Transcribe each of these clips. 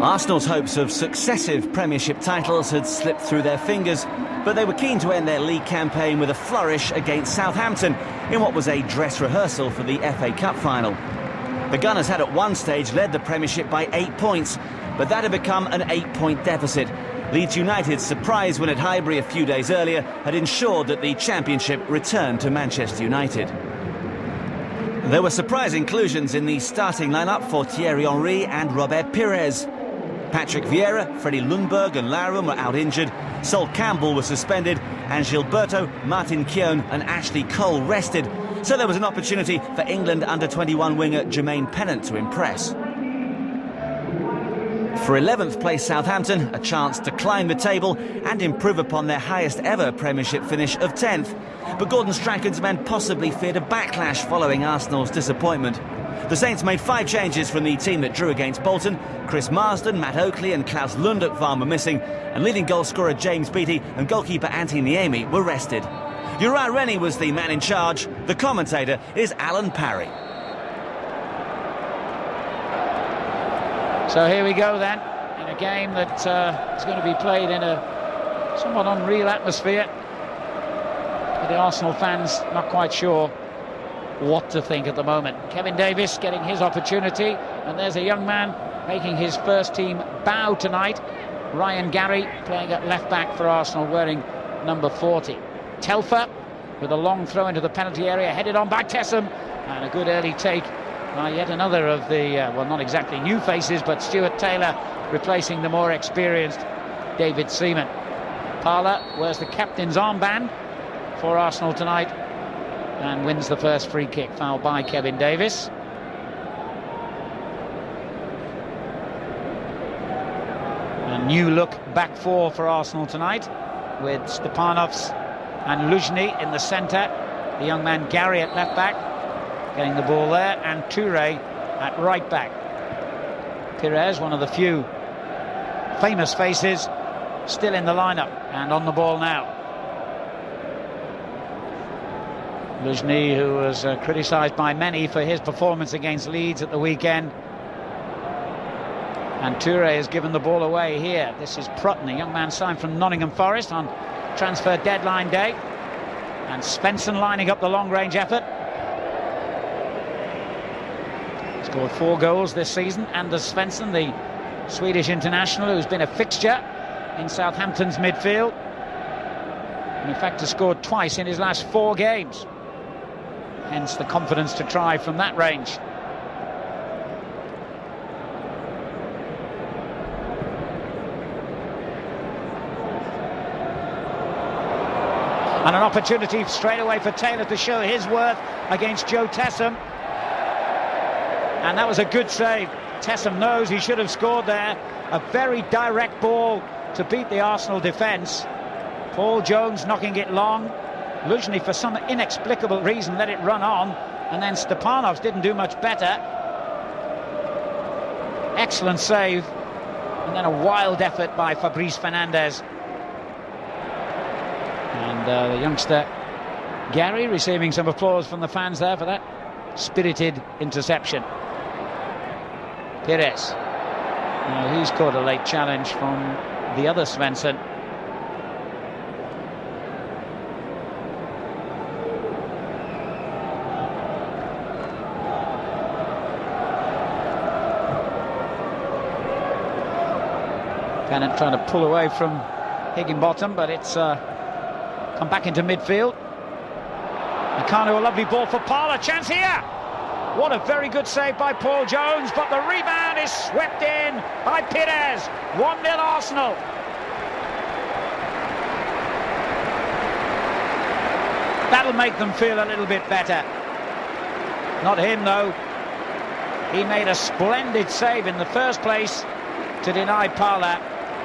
Arsenal's hopes of successive Premiership titles had slipped through their fingers, but they were keen to end their league campaign with a flourish against Southampton in what was a dress rehearsal for the FA Cup final. The Gunners had at one stage led the Premiership by 8 points, but that had become an 8-point deficit. Leeds United's surprise win at Highbury a few days earlier had ensured that the Championship returned to Manchester United. There were surprise inclusions in the starting lineup for Thierry Henry and Robert Pires. Patrick Vieira, Freddie Ljungberg and Larum were out injured, Sol Campbell was suspended, and Gilberto, Martin Keown and Ashley Cole rested. So there was an opportunity for England under-21 winger Jermaine Pennant to impress. For 11th place Southampton, a chance to climb the table and improve upon their highest ever Premiership finish of 10th. But Gordon Strachan's men possibly feared a backlash following Arsenal's disappointment. The Saints made 5 changes from the team that drew against Bolton. Chris Marsden, Matt Oakley and Klaus Lundekvam were missing, and leading goalscorer James Beattie and goalkeeper Antti Niemi were rested. Uriah Rennie was the man in charge. The commentator is Alan Parry. So here we go then, in a game that is going to be played in a somewhat unreal atmosphere. But the Arsenal fans not quite sure what to think at the moment. Kevin Davies getting his opportunity, and there's a young man making his first team bow tonight. Ryan Gary playing at left back for Arsenal, wearing number 40. Telfer with a long throw into the penalty area, headed on by Tessem, and a good early take by yet another of the, well, not exactly new faces, but Stuart Taylor replacing the more experienced David Seaman. Parler wears the captain's armband for Arsenal tonight and wins the first free kick, fouled by Kevin Davies. A new look back four for Arsenal tonight, with Stepanovs and Luzhny in the centre, the young man Gary at left back getting the ball there, and Toure at right back. Pires, one of the few famous faces, still in the lineup and on the ball now. Luzhny, who was criticised by many for his performance against Leeds at the weekend. And Toure has given the ball away here. This is Prutton, a young man signed from Nottingham Forest on transfer deadline day. And Svensson lining up the long-range effort. Scored 4 goals this season. Anders Svensson, the Swedish international, who's been a fixture in Southampton's midfield. And in fact has scored twice in his last 4 games. Hence the confidence to try from that range. And an opportunity straight away for Taylor to show his worth against Joe Tessem. And that was a good save. Tessem knows he should have scored there. A very direct ball to beat the Arsenal defence. Paul Jones knocking it long. Luzhny, for some inexplicable reason, let it run on. And then Stepanovs didn't do much better. Excellent save. And then a wild effort by Fabrice Fernandes. And the youngster Gary receiving some applause from the fans there for that spirited interception. Pires. Now he's caught a late challenge from the other Svensson. Pennant trying to pull away from Higginbottom, but it's come back into midfield. Nakano, a lovely ball for Parler. Chance here. What a very good save by Paul Jones, but the rebound is swept in by Pires. 1-0 Arsenal. That'll make them feel a little bit better. Not him, though. He made a splendid save in the first place to deny Parler,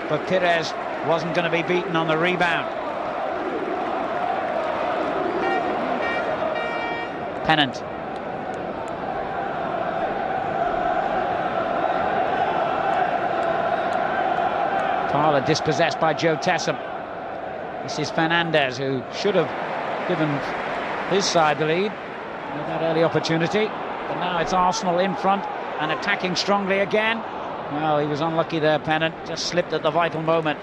but Pires wasn't going to be beaten on the rebound. Pennant. Parler dispossessed by Joe Tessem. This is Fernandes, who should have given his side the lead with that early opportunity. But now it's Arsenal in front and attacking strongly again. Well, he was unlucky there, Pennant. Just slipped at the vital moment.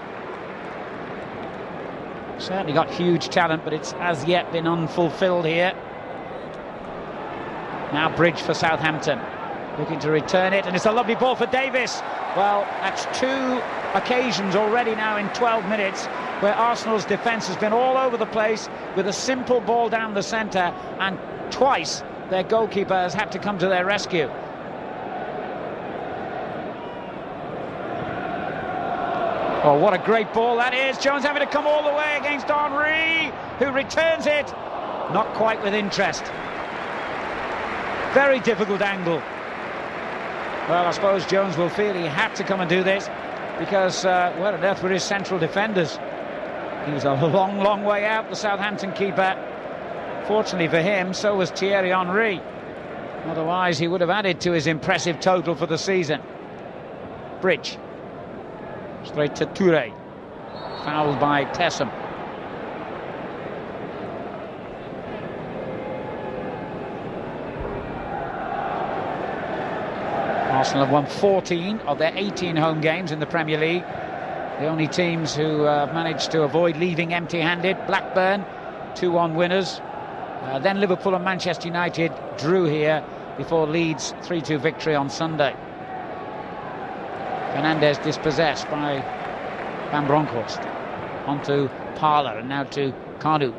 Certainly got huge talent, but it's as yet been unfulfilled here. Now Bridge for Southampton. Looking to return it, and it's a lovely ball for Davis. Well, that's 2 occasions already now in 12 minutes where Arsenal's defence has been all over the place with a simple ball down the centre, and twice their goalkeeper has had to come to their rescue. Oh, what a great ball that is. Jones having to come all the way against Henry, who returns it. Not quite with interest. Very difficult angle. Well, I suppose Jones will feel he had to come and do this because where on earth were his central defenders? He was a long way out, the Southampton keeper. Fortunately for him, so was Thierry Henry. Otherwise, he would have added to his impressive total for the season. Bridge. Straight to Toure. Fouled by Tessem. Arsenal have won 14 of their 18 home games in the Premier League. The only teams who managed to avoid leaving empty-handed: Blackburn, 2-1 winners. Then Liverpool and Manchester United drew here before Leeds' 3-2 victory on Sunday. Fernandez dispossessed by Van Bronckhorst. On to Parler and now to Cardew.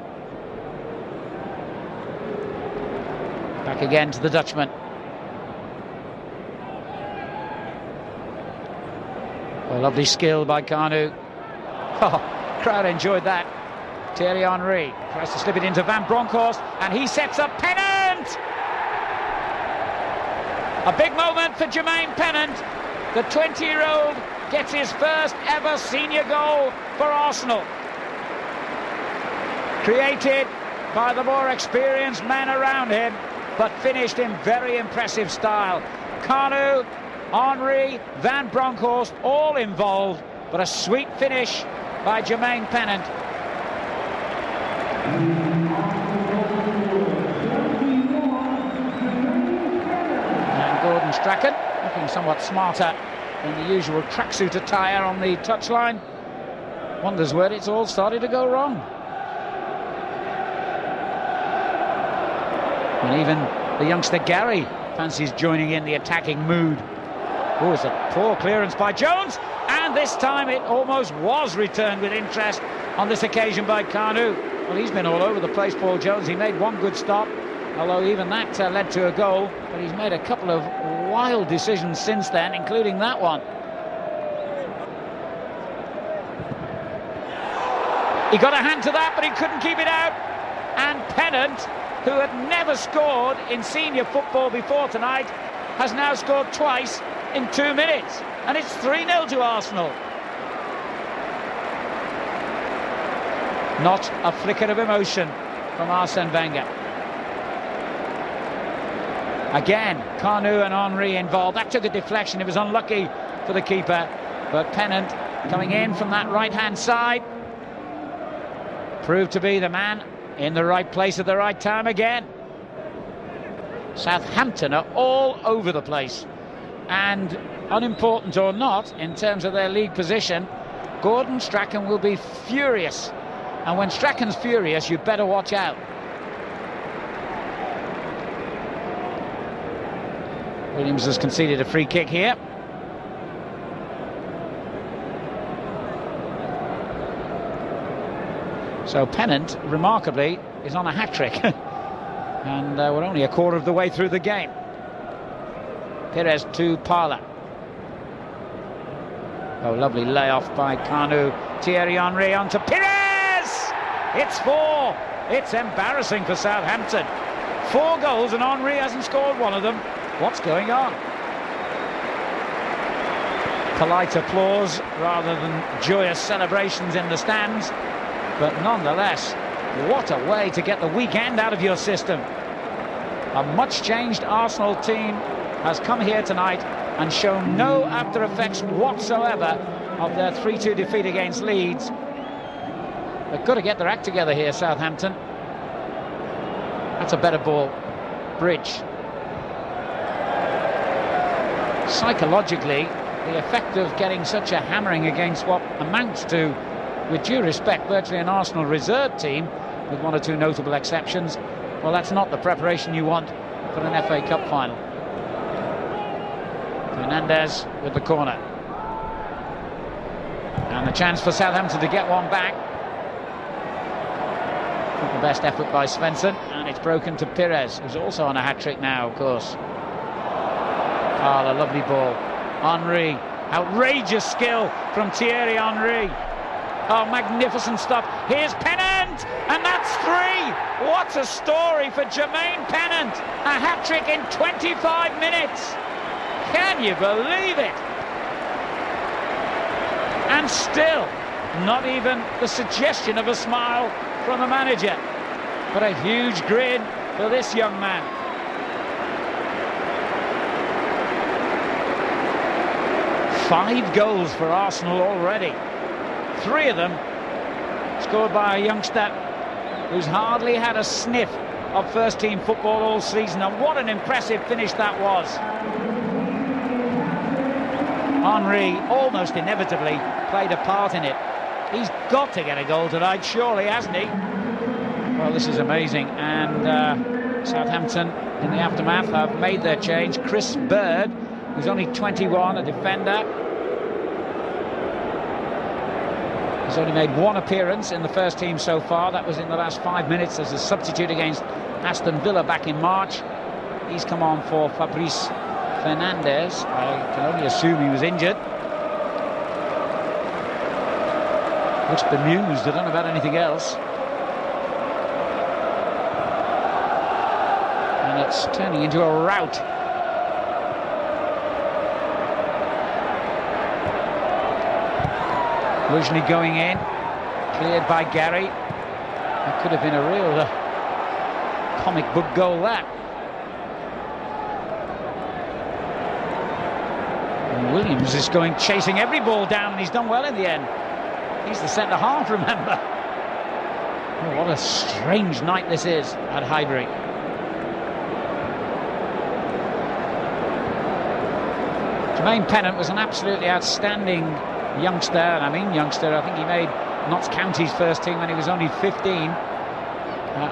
Back again to the Dutchman. A lovely skill by Cardew. Oh, crowd enjoyed that. Thierry Henry tries to slip it into Van Bronckhorst, and he sets up Pennant! A big moment for Jermaine Pennant. The 20-year-old gets his first ever senior goal for Arsenal. Created by the more experienced men around him, but finished in very impressive style. Cardew, Henry, Van Bronckhorst, all involved, but a sweet finish by Jermaine Pennant. And Gordon Strachan, looking somewhat smarter than the usual tracksuit attire on the touchline. Wonders where it's all started to go wrong. And even the youngster Gary fancies joining in the attacking mood. Oh, it's a poor clearance by Jones, and this time it almost was returned with interest on this occasion by Cardew. Well, he's been all over the place, Paul Jones. He made one good stop, although even that led to a goal, but he's made a couple of wild decisions since then, including that one. He got a hand to that, but he couldn't keep it out, and Pennant, who had never scored in senior football before tonight, has now scored twice in 2 minutes, and it's 3-0 to Arsenal. Not a flicker of emotion from Arsene Wenger. Again, Cardew and Henry involved. That took a deflection. It was unlucky for the keeper, but Pennant coming in from that right-hand side proved to be the man in the right place at the right time again. Southampton are all over the place, and unimportant or not in terms of their league position, Gordon Strachan will be furious, and when Strachan's furious, you better watch out. Williams has conceded a free kick here. So Pennant, remarkably, is on a hat-trick. And we're only a quarter of the way through the game. Pires to Parler. Oh, lovely layoff by Cardew. Thierry Henry onto Pires! It's 4. It's embarrassing for Southampton. 4 goals and Henry hasn't scored one of them. What's going on? Polite applause rather than joyous celebrations in the stands. But nonetheless, what a way to get the weekend out of your system. A much-changed Arsenal team has come here tonight and shown no after effects whatsoever of their 3-2 defeat against Leeds. They've got to get their act together here, Southampton. That's a better ball. Bridge. Psychologically, the effect of getting such a hammering against what amounts to, with due respect, virtually an Arsenal reserve team, with one or two notable exceptions, well, that's not the preparation you want for an FA Cup final. Fernandes with the corner. And the chance for Southampton to get one back. Not the best effort by Svensson, and it's broken to Pires, who's also on a hat-trick now, of course. A lovely ball. Henry, outrageous skill from Thierry Henry. Oh, magnificent stuff. Here's Pennant, and that's 3. What a story for Jermaine Pennant. A hat-trick in 25 minutes. Can you believe it? And still, not even the suggestion of a smile from the manager. But a huge grin for this young man. Five goals for Arsenal already. 3 of them scored by a youngster who's hardly had a sniff of first-team football all season. And what an impressive finish that was. Henry almost inevitably played a part in it. He's got to get a goal tonight, surely, hasn't he? Well, this is amazing. And Southampton, in the aftermath, have made their change. Chris Bird, who's only 21, a defender. He's only made 1 appearance in the first team so far. That was in the last 5 minutes as a substitute against Aston Villa back in March. He's come on for Fabrice Fernandes. I can only assume he was injured. Looks bemused. I don't know about anything else. And it's turning into a rout. Lujny going in, cleared by Gary. That could have been a real comic book goal, that. And Williams is going chasing every ball down, and he's done well in the end. He's the centre half, remember. Oh, what a strange night this is at Highbury. Jermaine Pennant was an absolutely outstanding youngster, and I mean youngster. I think he made Notts County's first team when he was only 15.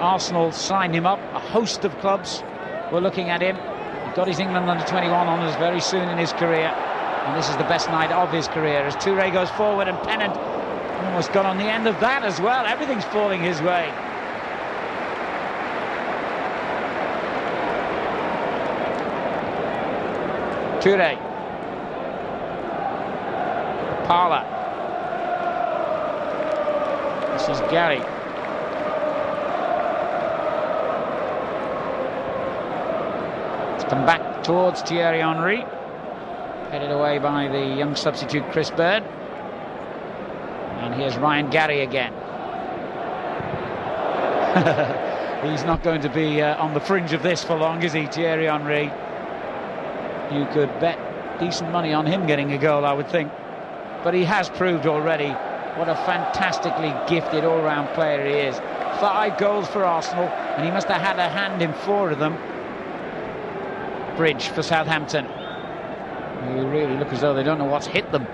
Arsenal signed him up. A host of clubs were looking at him. He got his England under-21 honours very soon in his career, and this is the best night of his career as Touré goes forward and Pennant almost got on the end of that as well. Everything's falling his way. Touré. Parla. This is Gary. It's come back towards Thierry Henry. Headed away by the young substitute Chris Bird. And here's Ryan Gary again. He's not going to be on the fringe of this for long, is he, Thierry Henry? You could bet decent money on him getting a goal, I would think. But he has proved already what a fantastically gifted all-round player he is. 5 goals for Arsenal, and he must have had a hand in 4 of them. Bridge for Southampton. They really look as though they don't know what's hit them.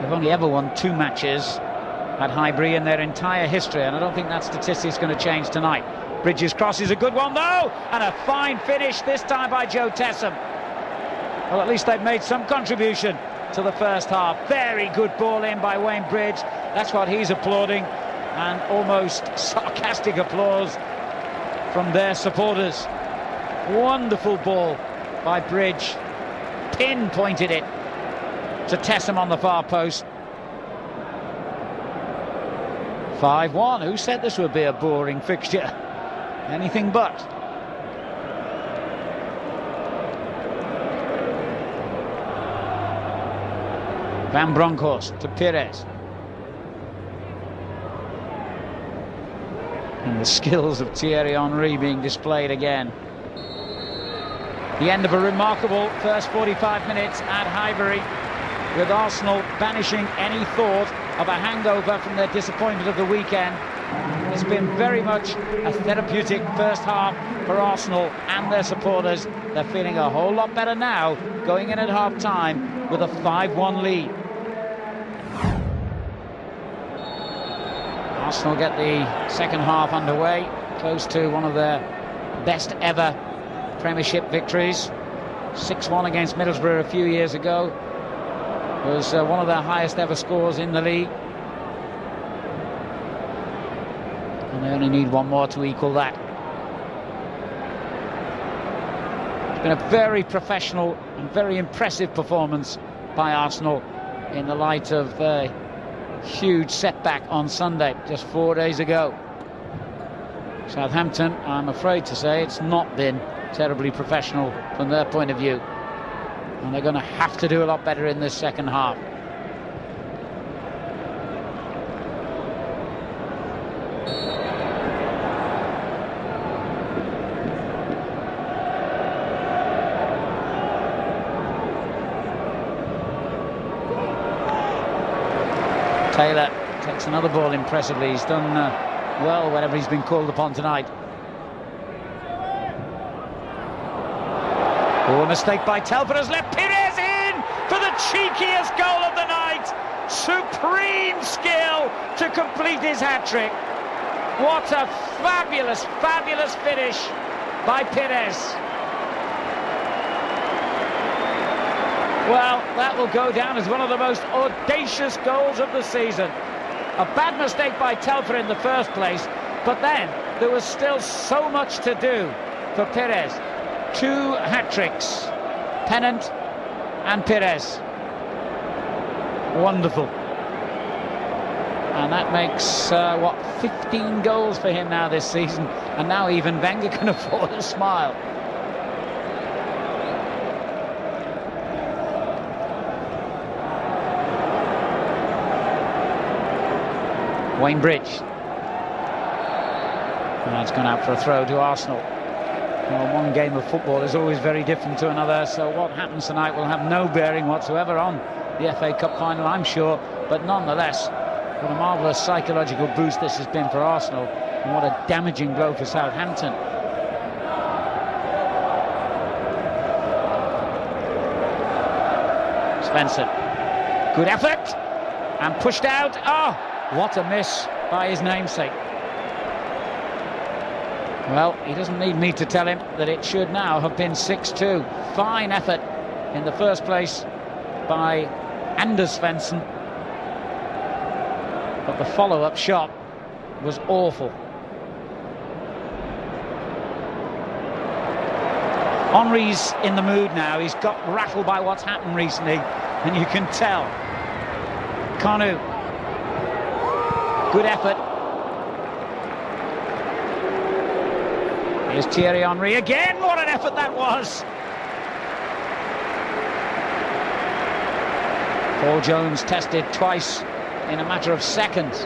They've only ever won 2 matches at Highbury in their entire history, and I don't think that statistic's going to change tonight. Bridges' cross is a good one, though, and a fine finish this time by Joe Tessem. Well, at least they've made some contribution to the first half. Very good ball in by Wayne Bridge. That's what he's applauding, and almost sarcastic applause from their supporters. Wonderful ball by Bridge. Pinpointed it to Tessem on the far post. 5-1. Who said this would be a boring fixture? Anything but. Van Bronckhorst to Pires. And the skills of Thierry Henry being displayed again. The end of a remarkable first 45 minutes at Highbury, with Arsenal banishing any thought of a hangover from their disappointment of the weekend It's been very much a therapeutic first half for Arsenal and their supporters. They're feeling a whole lot better now, going in at half-time with a 5-1 lead. Arsenal get the second half underway, close to one of their best ever Premiership victories. 6-1 against Middlesbrough a few years ago. It was one of their highest ever scores in the league. And they only need one more to equal that. It's been a very professional and very impressive performance by Arsenal in the light of the huge setback on Sunday, just 4 days ago. Southampton, I'm afraid to say, it's not been terribly professional from their point of view. And they're going to have to do a lot better in this second half. Taylor takes another ball impressively. He's done well whenever he's been called upon tonight. Oh, a mistake by Telford has let Pires in for the cheekiest goal of the night. Supreme skill to complete his hat-trick. What a fabulous, fabulous finish by Pires. Well, that will go down as one of the most audacious goals of the season. A bad mistake by Telford in the first place, but then there was still so much to do for Pires. 2 hat-tricks, Pennant and Pires. Wonderful. And that makes, 15 goals for him now this season. And now even Wenger can afford a smile. Wayne Bridge. And that's gone out for a throw to Arsenal. Well, one game of football is always very different to another, so what happens tonight will have no bearing whatsoever on the FA Cup final, I'm sure. But nonetheless, what a marvellous psychological boost this has been for Arsenal, and what a damaging blow for Southampton. Svensson, good effort, and pushed out. Oh, what a miss by his namesake. Well, he doesn't need me to tell him that it should now have been 6-2. Fine effort in the first place by Anders Svensson. But the follow-up shot was awful. Henry's in the mood now. He's got rattled by what's happened recently, and you can tell. Kanu. Good effort. Here's Thierry Henry again. What an effort that was. Paul Jones tested twice in a matter of seconds.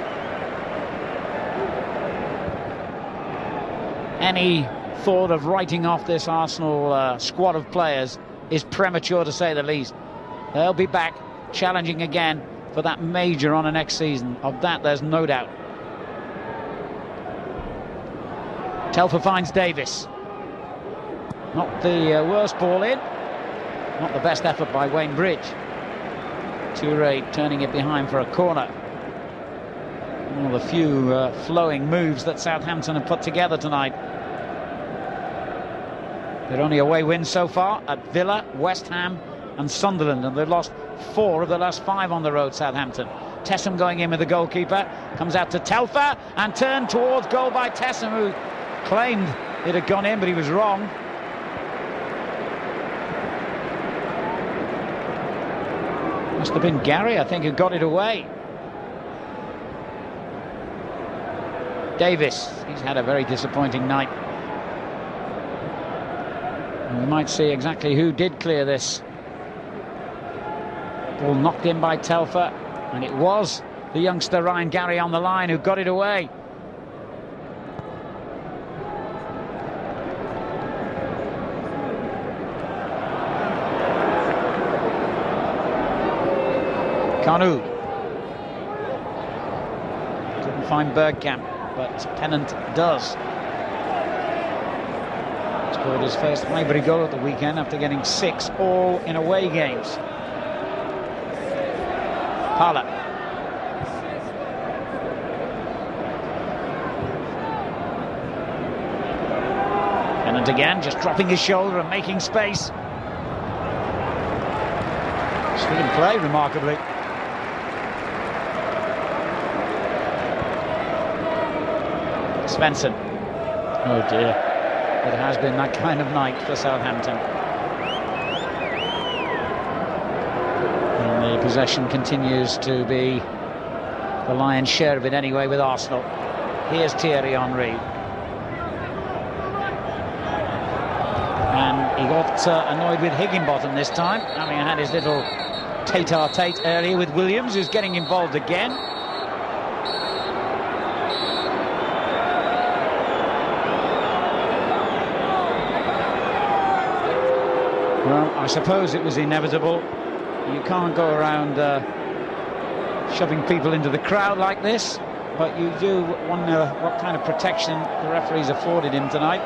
Any thought of writing off this Arsenal squad of players is premature, to say the least. They'll be back challenging again for that major honour next season. Of that, there's no doubt. Telford finds Davis. Not the worst ball in. Not the best effort by Wayne Bridge. Toure turning it behind for a corner. One of the few flowing moves that Southampton have put together tonight. They're only away wins so far at Villa, West Ham and Sunderland, and they've lost 4 of the last 5 on the road, Southampton. Tessem going in with the goalkeeper, comes out to Telfer and turned towards goal by Tessem, who claimed it had gone in, but he was wrong. Must have been Gary, I think, who got it away. Davis, he's had a very disappointing night. And we might see exactly who did clear this. Ball knocked in by Telfer, and it was the youngster Ryan Gary on the line who got it away. Kanu couldn't find Bergkamp. but Pennant does. Scored his first Highbury goal at the weekend after getting 6 all in away games. Parla. Pennant again, just dropping his shoulder and making space. Still in play, remarkably. Svensson. Oh dear. It has been that kind of night for Southampton. And the possession continues to be the lion's share of it anyway with Arsenal. Here's Thierry Henry. And he got annoyed with Higginbottom this time, having had his little tete-a-tete earlier with Williams, who's getting involved again. Well, I suppose it was inevitable. You can't go around shoving people into the crowd like this, but you do wonder what kind of protection the referees afforded him tonight.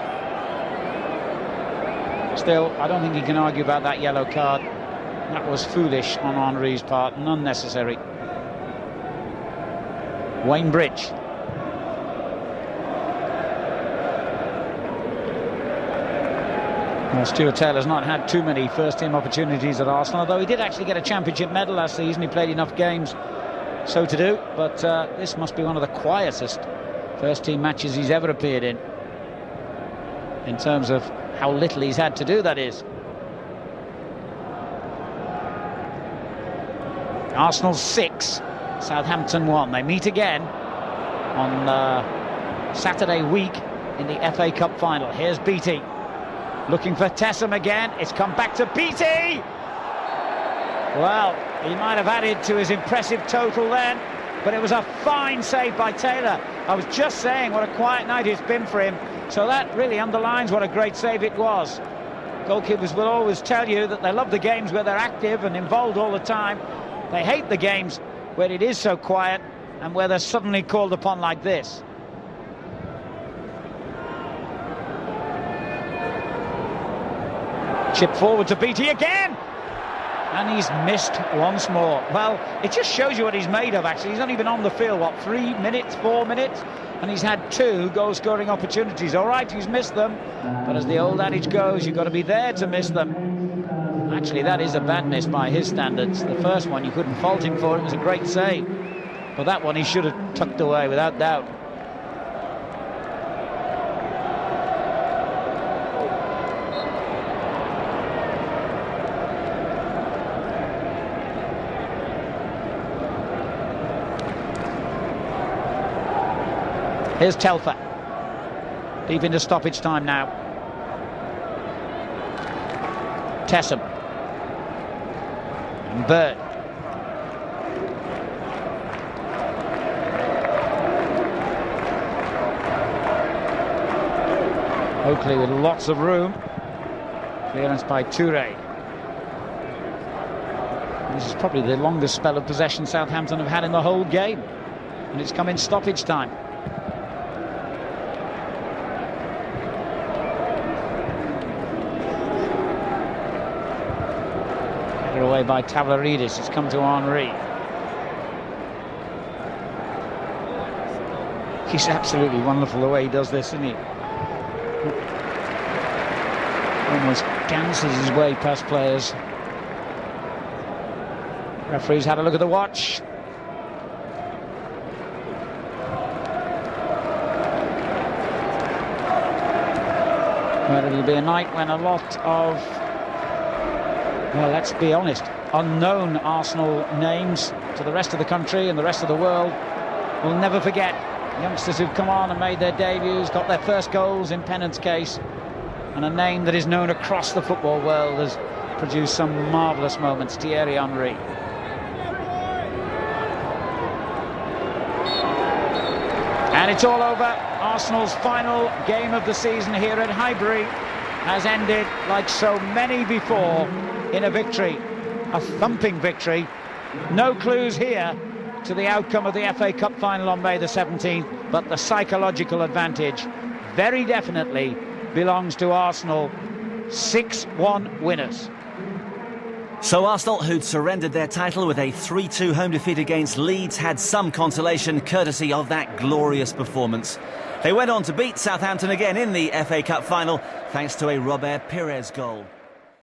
Still, I don't think he can argue about that yellow card. That was foolish on Henry's part and unnecessary. Wayne Bridge. Well, Stuart Taylor's not had too many first-team opportunities at Arsenal, although he did actually get a championship medal last season. He played enough games so to do, but this must be one of the quietest first-team matches he's ever appeared in terms of how little he's had to do, that is. Arsenal 6, Southampton 1. They meet again on Saturday week in the FA Cup final. Here's Beattie. Looking for Tessem again. It's come back to Beattie. Well, he might have added to his impressive total then, but it was a fine save by Taylor. I was just saying what a quiet night it's been for him, so that really underlines what a great save it was. Goalkeepers will always tell you that they love the games where they're active and involved all the time. They hate the games where it is so quiet and where they're suddenly called upon like this. Chip forward to Beattie again, and he's missed once more. Well, it just shows you what he's made of, actually. He's only been on the field, what, 3 minutes, 4 minutes, and he's had 2 goal-scoring opportunities. All right, he's missed them, but as the old adage goes, you've got to be there to miss them. Actually, that is a bad miss by his standards. The first one you couldn't fault him for, it was a great save, but that one he should have tucked away without doubt. Here's Telfer. Deep into stoppage time now. Tessem. And Bird. Oakley with lots of room. Clearance by Toure. This is probably the longest spell of possession Southampton have had in the whole game, and it's come in stoppage time. Away by Tavlaridis. It's come to Henry. He's absolutely wonderful the way he does this, isn't he? Almost dances his way past players. Referee's had a look at the watch. Well, it'll be a night when a lot of, well, let's be honest, unknown Arsenal names to the rest of the country and the rest of the world will never forget. Youngsters who've come on and made their debuts, got their first goals in Pennant's case, and a name that is known across the football world has produced some marvellous moments, Thierry Henry. And it's all over. Arsenal's final game of the season here at Highbury has ended like so many before in a victory, a thumping victory. No clues here to the outcome of the FA Cup final on May the 17th. but the psychological advantage very definitely belongs to Arsenal. 6-1 winners. So Arsenal, who'd surrendered their title with a 3-2 home defeat against Leeds, had some consolation courtesy of that glorious performance. They went on to beat Southampton again in the FA Cup final thanks to a Pires goal.